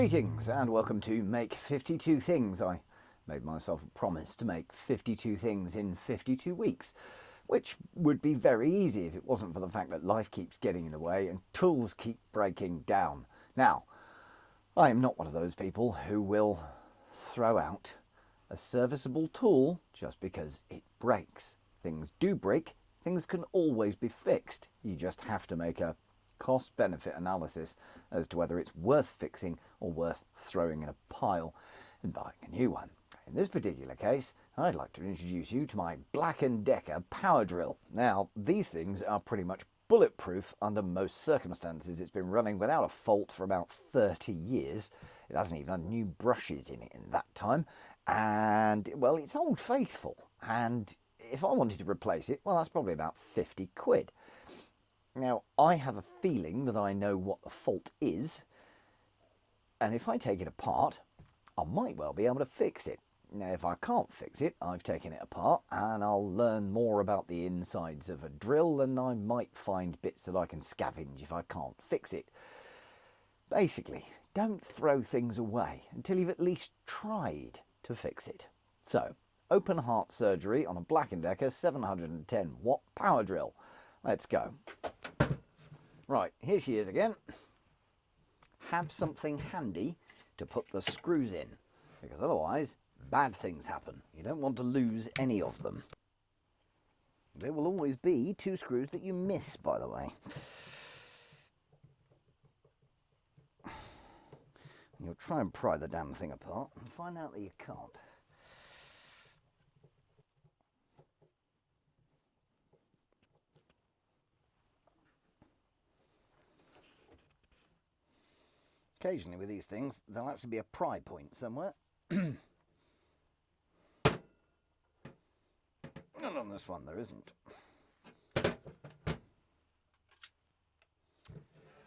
Greetings and welcome to Make 52 Things. I made myself a promise to make 52 things in 52 weeks, which would be very easy if it wasn't for the fact that life keeps getting in the way and tools keep breaking down. Now, I am not one of those people who will throw out a serviceable tool just because it breaks. Things do break, things can always be fixed. You just have to make a cost-benefit analysis as to whether it's worth fixing or worth throwing in a pile and buying a new one. In this particular case, I'd like to introduce you to my Black&Decker power drill. Now, these things are pretty much bulletproof under most circumstances. It's been running without a fault for about 30 years. It hasn't even had new brushes in it in that time. And, well, it's old faithful. And if I wanted to replace it, well, that's probably about 50 quid. Now, I have a feeling that I know what the fault is, and if I take it apart, I might well be able to fix it. Now, if I can't fix it, I've taken it apart, and I'll learn more about the insides of a drill, and I might find bits that I can scavenge if I can't fix it. Basically, don't throw things away until you've at least tried to fix it. So, open heart surgery on a Black&Decker 710 watt power drill. Let's go. Right, here she is again. Have something handy to put the screws in, because otherwise bad things happen. You don't want to lose any of them. There will always be 2 screws that you miss, by the way. You'll try and pry the damn thing apart and find out that you can't. Occasionally with these things, there'll actually be a pry point somewhere. Not on this one, there isn't.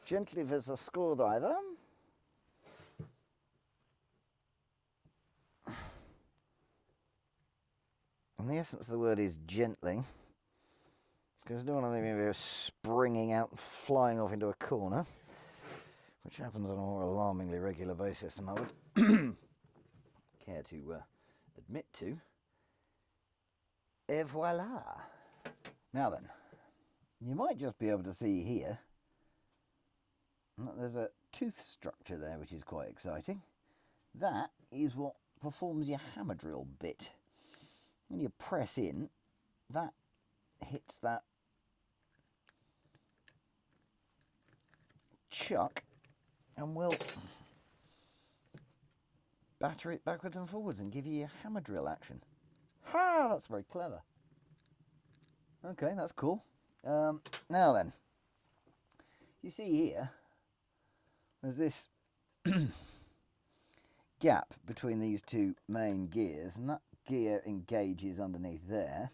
Gently with a screwdriver. And the essence of the word is gently, because I don't want anything to be springing out and flying off into a corner, which happens on a more alarmingly regular basis than I would care to admit to. Et voila! Now then, you might just be able to see here that there's a tooth structure there, which is quite exciting. That is what performs your hammer drill bit. When you press in, that hits that chuck and will batter it backwards and forwards and give you your hammer drill action. Ha! That's very clever. Okay, that's cool. Now then, you see here, there's this gap between these 2 main gears, and that gear engages underneath there.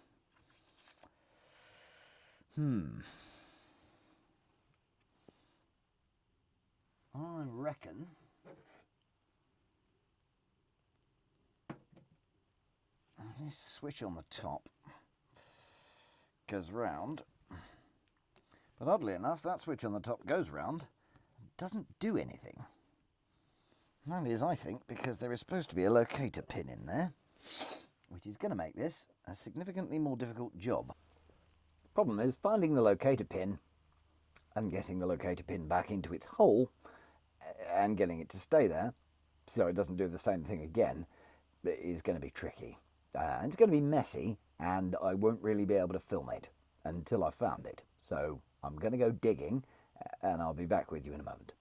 I reckon this switch on the top goes round, but oddly enough that switch on the top goes round and doesn't do anything. That is, I think, because there is supposed to be a locator pin in there, which is going to make this a significantly more difficult job. Problem is finding the locator pin and getting the locator pin back into its hole and getting it to stay there so it doesn't do the same thing again is going to be tricky. And it's going to be messy, and I won't really be able to film it until I've found it. So I'm going to go digging, and I'll be back with you in a moment.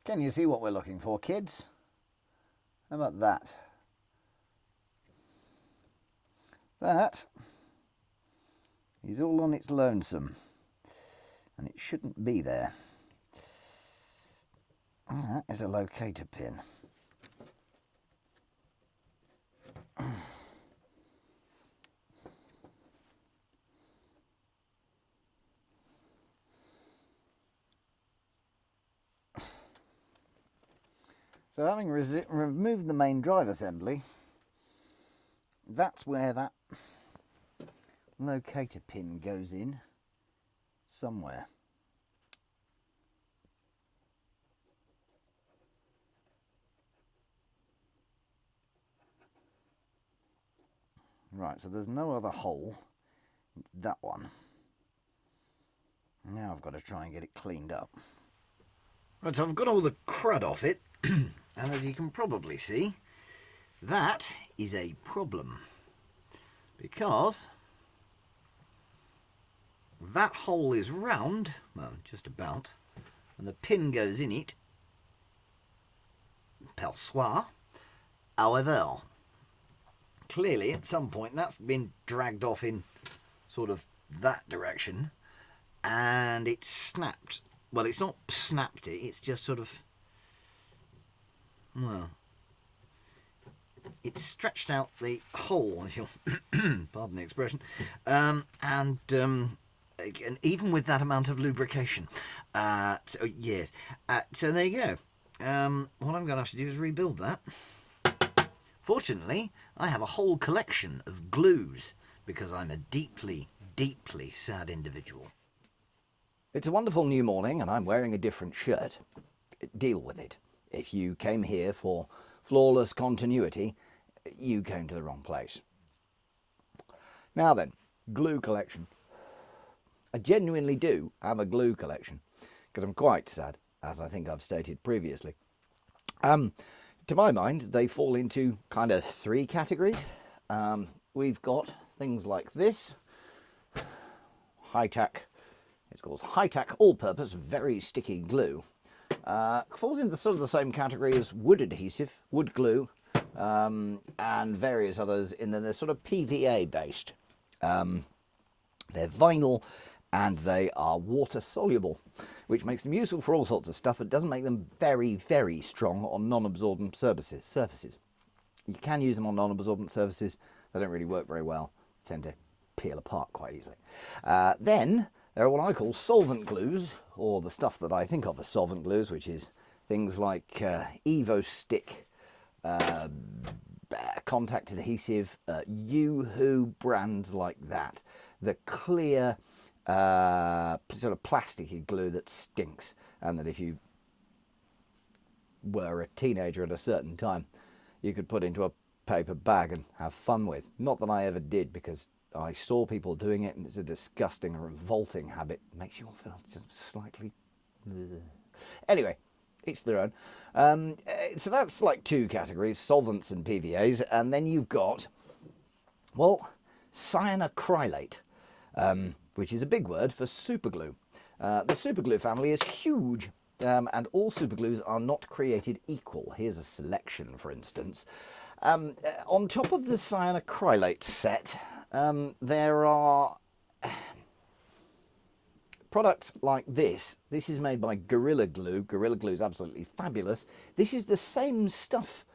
Can you see what we're looking for, kids? How about that? That is all on its lonesome, and it shouldn't be there. That is a locator pin. So having removed the main drive assembly, that's where that locator pin goes in somewhere. Right, so there's no other hole. It's that one. Now I've got to try and get it cleaned up. Right, so I've got all the crud off it, and as you can probably see, that is a problem. Because that hole is round, well, just about, and the pin goes in it, perçoit. However, clearly at some point that's been dragged off in sort of that direction, and it's snapped. Well, it's not snapped it, it's just sort of, well, it's stretched out the hole, if you'll pardon the expression, and even with that amount of lubrication. So yes, so there you go. What I'm going to have to do is rebuild that. Fortunately, I have a whole collection of glues because I'm a deeply, deeply sad individual. It's a wonderful new morning and I'm wearing a different shirt. Deal with it. If you came here for flawless continuity, you came to the wrong place. Now then, glue collection. I genuinely do have a glue collection because I'm quite sad, as I think I've stated previously. To my mind, they fall into kind of three categories. We've got things like this, high-tack, it's called high-tack all-purpose very sticky glue. Falls into sort of the same category as wood adhesive, wood glue, and various others, and then they're sort of PVA based. They're vinyl and they are water soluble, which makes them useful for all sorts of stuff. It doesn't make them very, very strong on non-absorbent surfaces. You can use them on non-absorbent surfaces. They don't really work very well, tend to peel apart quite easily. Then there are what I call solvent glues, or the stuff that I think of as solvent glues, which is things like Evo Stick, contact adhesive, Yoo-hoo brands like that. The clear sort of plasticky glue that stinks, and that if you were a teenager at a certain time, you could put into a paper bag and have fun with. Not that I ever did, because I saw people doing it and it's a disgusting and revolting habit. It makes you all feel just slightly... Anyway, each their own. So that's like two categories, solvents and PVAs, and then you've got, well, cyanocrylate, which is a big word for superglue. The superglue family is huge, and all superglues are not created equal. Here's a selection, for instance. On top of the cyanocrylate set, there are products like this. This is made by Gorilla Glue. Gorilla Glue is absolutely fabulous. This is the same stuff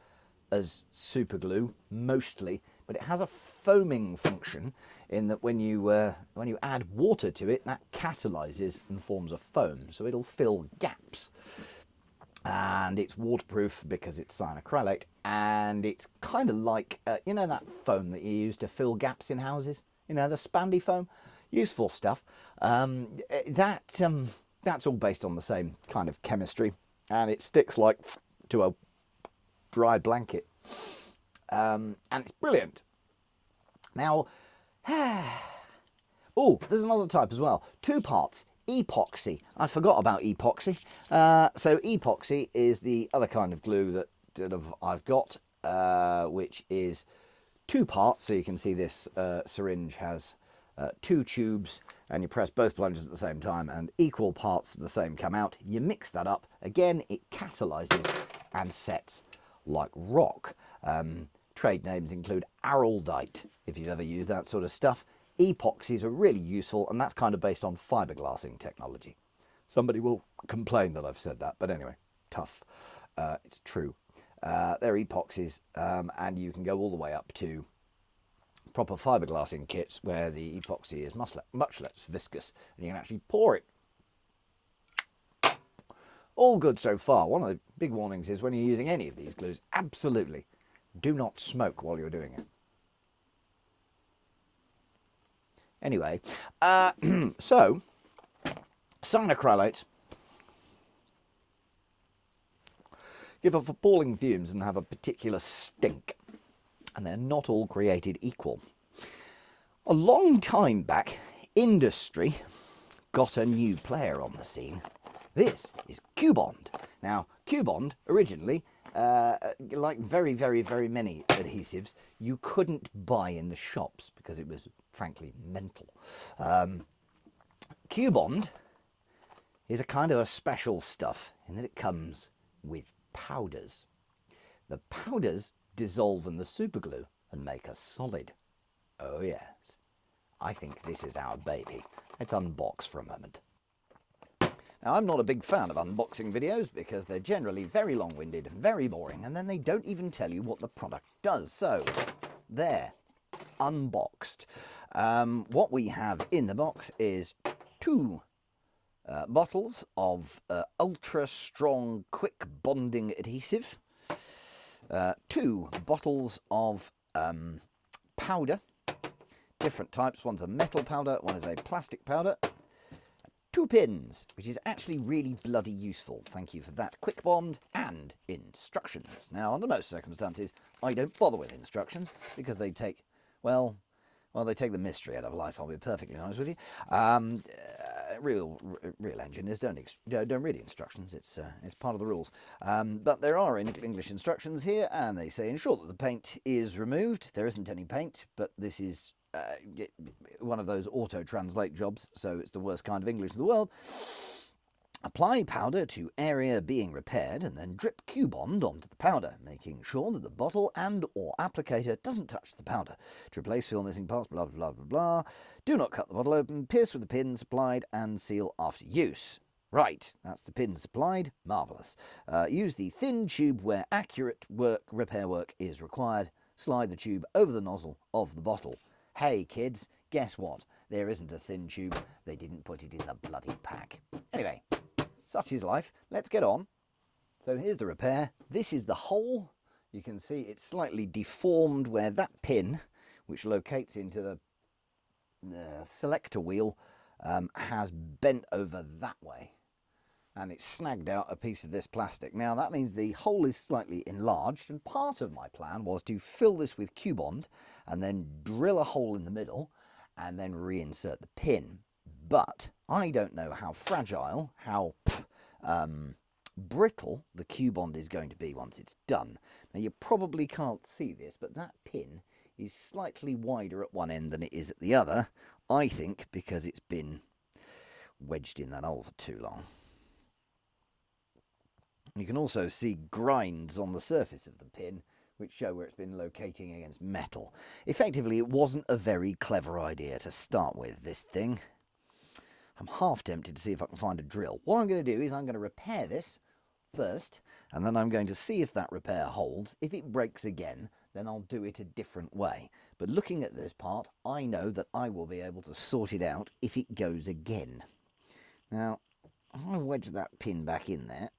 as superglue, mostly, but it has a foaming function in that when you add water to it, that catalyzes and forms a foam, so it'll fill gaps. And it's waterproof because it's cyanocrylate, and it's kind of like, you know, that foam that you use to fill gaps in houses? You know, the spandy foam? Useful stuff. That's all based on the same kind of chemistry, and it sticks like to a dry blanket. And it's brilliant. Now, oh, there's another type as well. Two parts. Epoxy. I forgot about epoxy. So epoxy is the other kind of glue that I've got, which is two parts. So you can see this syringe has two tubes, and you press both plungers at the same time, and equal parts of the same come out. You mix that up. Again, it catalyzes and sets like rock. Trade names include araldite, if you've ever used that sort of stuff. Epoxies are really useful, and that's kind of based on fiberglassing technology. Somebody will complain that I've said that, but anyway, tough. It's true. They're epoxies, and you can go all the way up to proper fiberglassing kits where the epoxy is much less viscous, and you can actually pour it. All good so far. One of the big warnings is when you're using any of these glues, absolutely do not smoke while you're doing it. Anyway, so cyanocrylates give off appalling fumes and have a particular stink, and they're not all created equal. A long time back, industry got a new player on the scene. This is Q-Bond. Now, Q-Bond originally, like very, very, very many adhesives, you couldn't buy in the shops because it was frankly mental. Q-Bond is a kind of a special stuff in that it comes with powders. The powders dissolve in the superglue and make a solid. Oh yes, I think this is our baby. Let's unbox for a moment. Now, I'm not a big fan of unboxing videos because they're generally very long-winded and very boring, and then they don't even tell you what the product does. So, there, unboxed. What we have in the box is two bottles of ultra-strong quick bonding adhesive, two bottles of powder, different types. One's a metal powder, one is a plastic powder. Two pins, which is actually really bloody useful. Thank you for that. Quick bond and instructions. Now, under most circumstances, I don't bother with instructions because they take, well, they take the mystery out of life, I'll be perfectly honest with you. Real engineers don't read instructions. It's part of the rules. But there are English instructions here, and they say ensure that the paint is removed. There isn't any paint, but this is one of those auto-translate jobs, so it's the worst kind of English in the world. Apply powder to area being repaired and then drip Q-Bond onto the powder, making sure that the bottle and or applicator doesn't touch the powder. To replace fill missing parts, blah, blah, blah, blah, blah. Do not cut the bottle open, pierce with the pin supplied and seal after use. Right, that's the pin supplied. Marvellous. Use the thin tube where accurate repair work is required. Slide the tube over the nozzle of the bottle. Hey kids, guess what? There isn't a thin tube. They didn't put it in the bloody pack. Anyway, such is life. Let's get on. So here's the repair. This is the hole. You can see it's slightly deformed where that pin, which locates into the selector wheel, has bent over that way. And it's snagged out a piece of this plastic. Now that means the hole is slightly enlarged, and part of my plan was to fill this with Q-Bond and then drill a hole in the middle and then reinsert the pin. But I don't know how fragile, how brittle the Q-Bond is going to be once it's done. Now you probably can't see this, but that pin is slightly wider at one end than it is at the other, I think because it's been wedged in that hole for too long. You can also see grinds on the surface of the pin, which show where it's been locating against metal. Effectively, it wasn't a very clever idea to start with, this thing. I'm half tempted to see if I can find a drill. What I'm going to do is I'm going to repair this first, and then I'm going to see if that repair holds. If it breaks again, then I'll do it a different way. But looking at this part, I know that I will be able to sort it out if it goes again. Now, I'll wedge that pin back in there.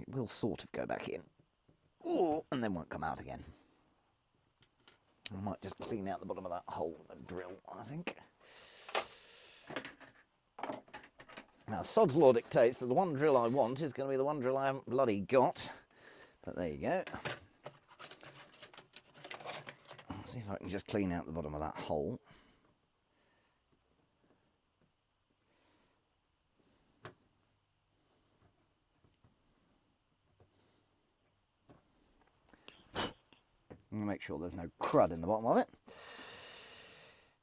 It will sort of go back in. Ooh, and then won't come out again. I might just clean out the bottom of that hole with a drill, I think. Now, sod's law dictates that the one drill I want is going to be the one drill I haven't bloody got. But there you go. I'll see if I can just clean out the bottom of that hole. And make sure there's no crud in the bottom of it.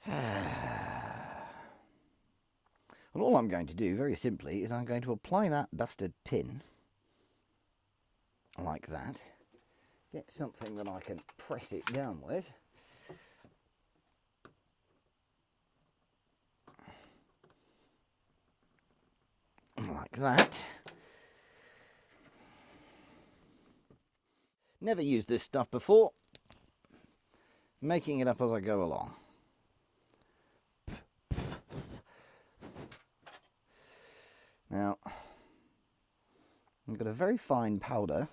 And all I'm going to do, very simply, is I'm going to apply that bastard pin like that. Get something that I can press it down with. Like that. Never used this stuff before. Making it up as I go along. Now, I've got a very fine powder.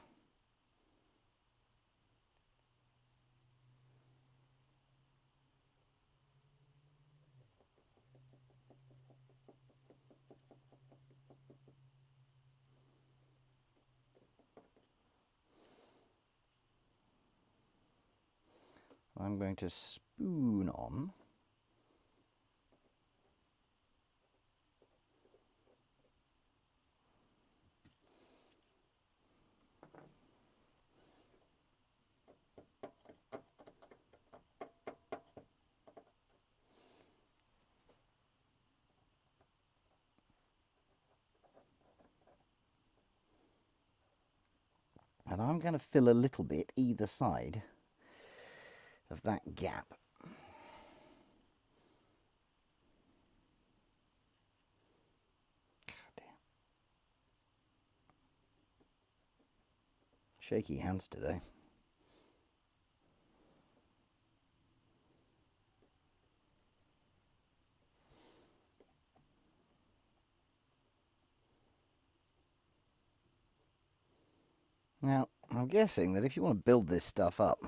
I'm going to spoon on and I'm going to fill a little bit either side of that gap. Shaky hands today. Now, I'm guessing that if you want to build this stuff up,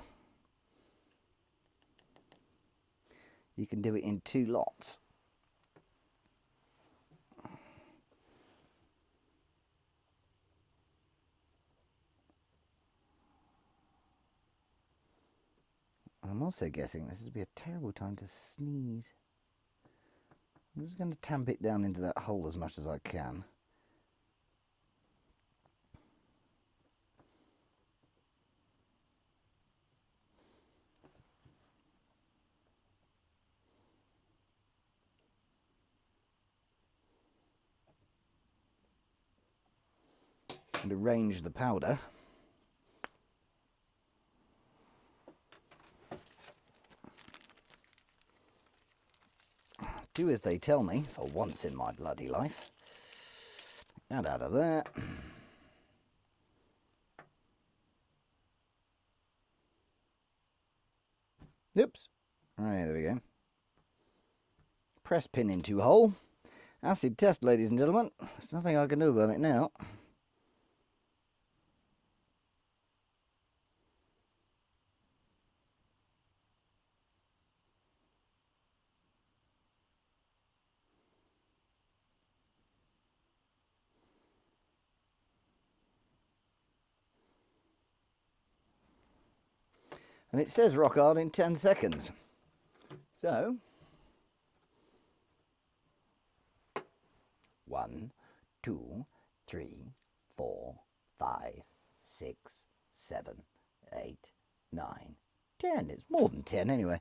you can do it in 2 lots. I'm also guessing this would be a terrible time to sneeze. I'm just going to tamp it down into that hole as much as I can. And arrange the powder. Do as they tell me, for once in my bloody life. And out of there. Oops. Right, there we go. Press pin into hole. Acid test, ladies and gentlemen. There's nothing I can do about it now. And it says rock hard in 10 seconds. So, 1, 2, 3, 4, 5, 6, 7, 8, 9, 10. It's more than 10 anyway.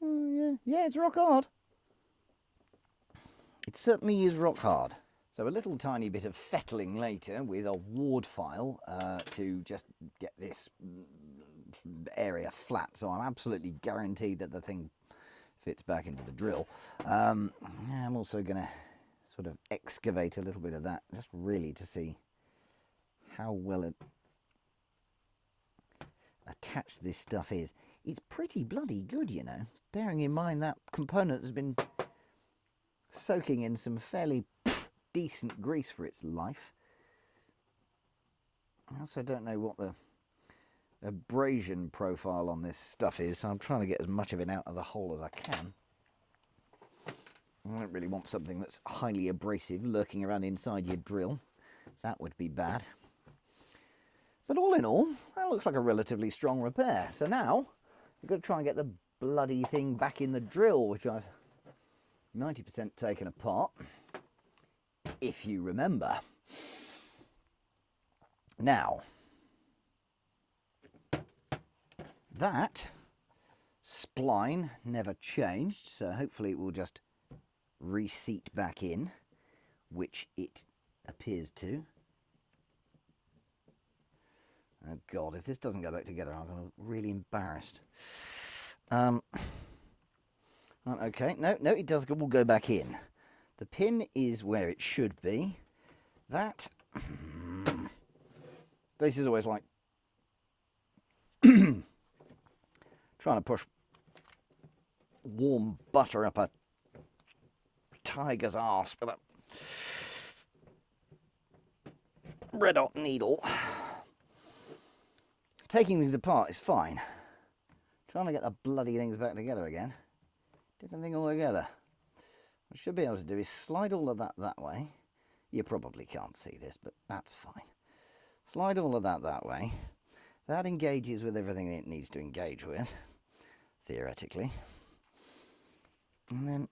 Yeah, it's rock hard. It certainly is rock hard. So a little tiny bit of fettling later with a ward file to just get this area flat, so I'm absolutely guaranteed that the thing fits back into the drill. I'm also going to sort of excavate a little bit of that, just really to see how well it attached this stuff is. It's pretty bloody good, you know, bearing in mind that component has been soaking in some fairly decent grease for its life. I also don't know what the abrasion profile on this stuff is, so I'm trying to get as much of it out of the hole as I can. I don't really want something that's highly abrasive lurking around inside your drill. That would be bad. But all in all, that looks like a relatively strong repair. So now, we've got to try and get the bloody thing back in the drill, which I've 90% taken apart, if you remember. Now, that spline never changed, so hopefully it will just reseat back in, which it appears to. Oh God, if this doesn't go back together, I'm going to be really embarrassed. Okay, no, it does will go back in. The pin is where it should be. That this is always like trying to push warm butter up a tiger's arse with a red hot needle. Taking things apart is fine. Trying to get the bloody things back together again, different thing altogether. What I should be able to do is slide all of that way. You probably can't see this, but that's fine. Slide all of that way. That engages with everything it needs to engage with, theoretically. And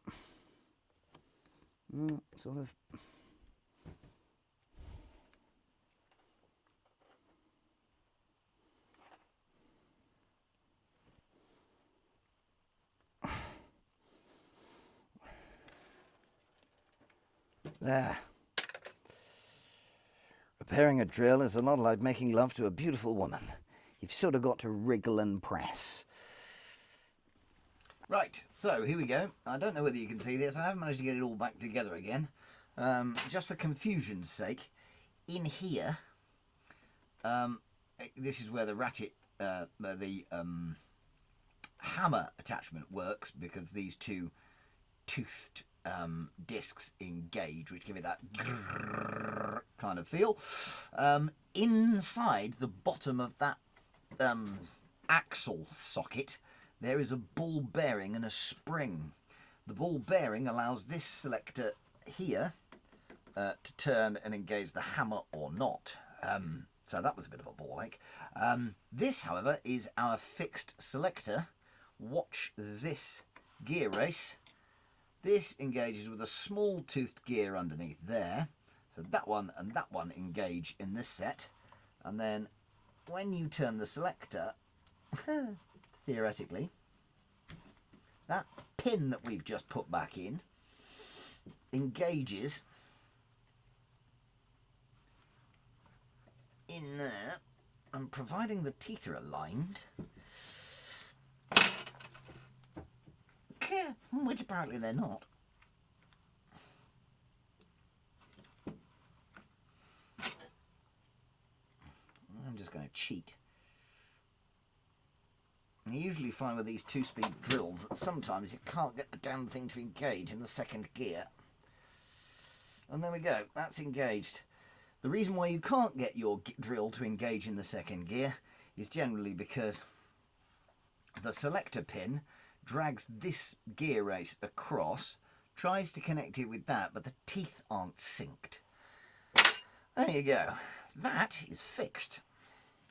then, sort of... There. Repairing a drill is a lot like making love to a beautiful woman. You've sort of got to wriggle and press. Right, so here we go. I don't know whether you can see this. I haven't managed to get it all back together again. Just for confusion's sake, in here, this is where the ratchet, hammer attachment works, because these two toothed discs engage, which give it that kind of feel. Inside the bottom of that axle socket, there is a ball bearing and a spring. The ball bearing allows this selector here to turn and engage the hammer or not. So that was a bit of a ball ache. This, however, is our fixed selector. Watch this gear race. This engages with a small toothed gear underneath there. So that one and that one engage in this set. And then when you turn the selector, theoretically, that pin that we've just put back in engages in there, and providing the teeth are aligned, which apparently they're not, I'm just going to cheat. You usually find with these two-speed drills that sometimes you can't get the damn thing to engage in the second gear. And there we go, that's engaged. The reason why you can't get your drill to engage in the second gear is generally because the selector pin drags this gear race across, tries to connect it with that, but the teeth aren't synced. There you go. That is fixed.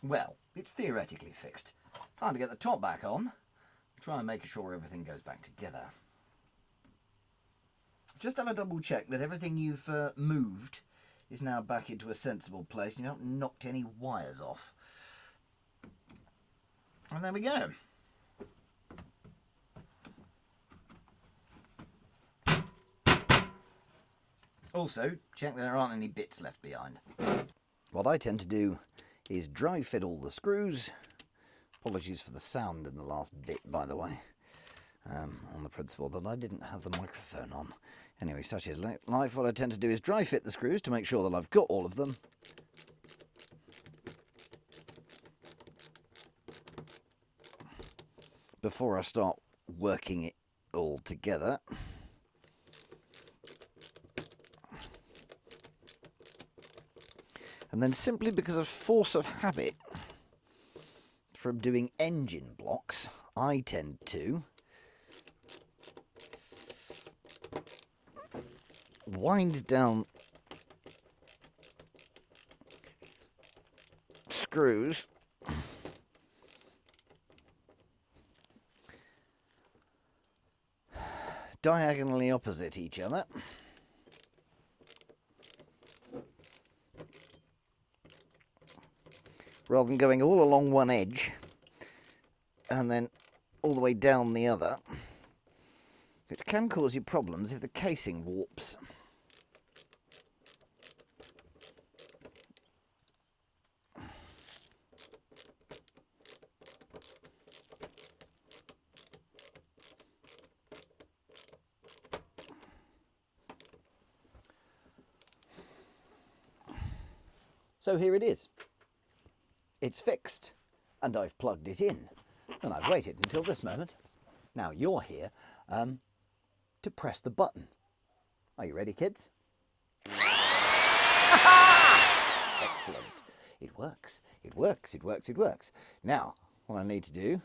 Well, it's theoretically fixed. Time to get the top back on, try and make sure everything goes back together. Just have a double check that everything you've moved is now back into a sensible place and you haven't knocked any wires off. And there we go. Also, check there aren't any bits left behind. What I tend to do is dry fit all the screws. Apologies for the sound in the last bit, by the way, on the principle that I didn't have the microphone on. Anyway, such is life. What I tend to do is dry fit the screws to make sure that I've got all of them. Before I start working it all together. And then simply because of force of habit from doing engine blocks, I tend to wind down screws diagonally opposite each other. Rather than going all along one edge and then all the way down the other, which can cause you problems if the casing warps. So here it is. It's fixed, and I've plugged it in, and I've waited until this moment. Now you're here to press the button. Are you ready, kids? Excellent. It works. It works. It works. It works. Now, what I need to do,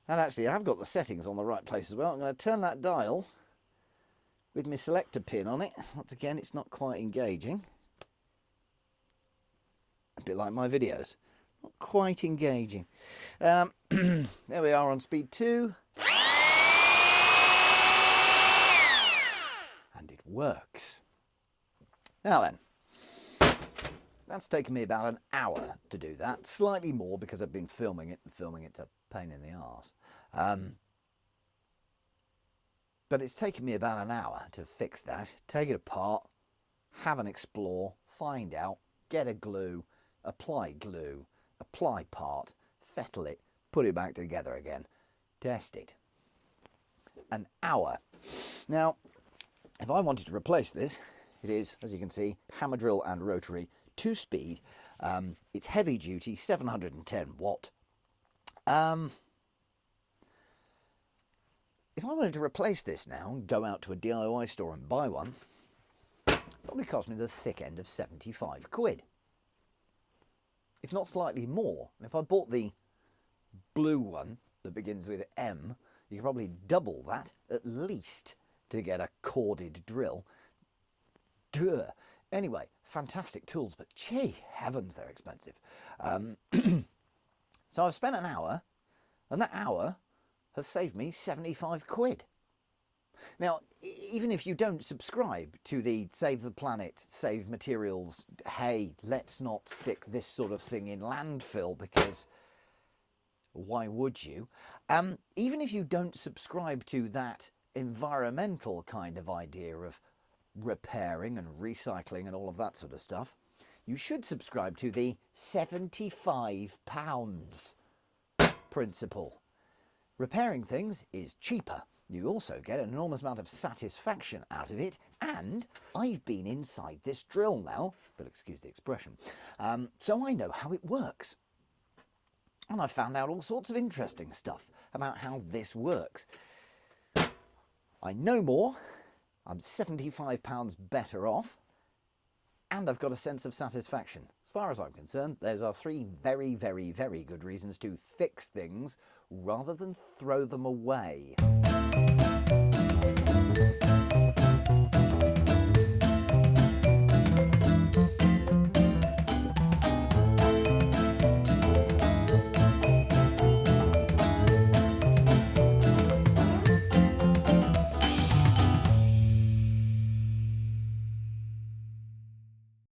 and actually I've got the settings on the right place as well. I'm going to turn that dial with my selector pin on it. Once again, it's not quite engaging. A bit like my videos. Not quite engaging. There we are on speed 2. And it works. Now then, that's taken me about an hour to do that. Slightly more because I've been filming it, and filming it's a pain in the arse. But it's taken me about an hour to fix that, take it apart, have an explore, find out, get a glue, apply part, fettle it, put it back together again, test it. An hour. Now, if I wanted to replace this, it is, as you can see, hammer drill and rotary, 2-speed. It's heavy duty, 710 watt. If I wanted to replace this now and go out to a DIY store and buy one, it probably cost me the thick end of 75 quid. If not slightly more. And if I bought the blue one that begins with M, you could probably double that at least to get a corded drill. Duh. Anyway, fantastic tools, but gee heavens, they're expensive. So I've spent an hour, and that hour has saved me 75 quid. Now, even if you don't subscribe to the Save the Planet, Save Materials, hey, let's not stick this sort of thing in landfill because why would you? Even if you don't subscribe to that environmental kind of idea of repairing and recycling and all of that sort of stuff, you should subscribe to the £75 principle. Repairing things is cheaper. You also get an enormous amount of satisfaction out of it, and I've been inside this drill now, but excuse the expression, so I know how it works. And I've found out all sorts of interesting stuff about how this works. I know more, I'm £75 better off, and I've got a sense of satisfaction. As far as I'm concerned, those are 3 very, very, very good reasons to fix things rather than throw them away.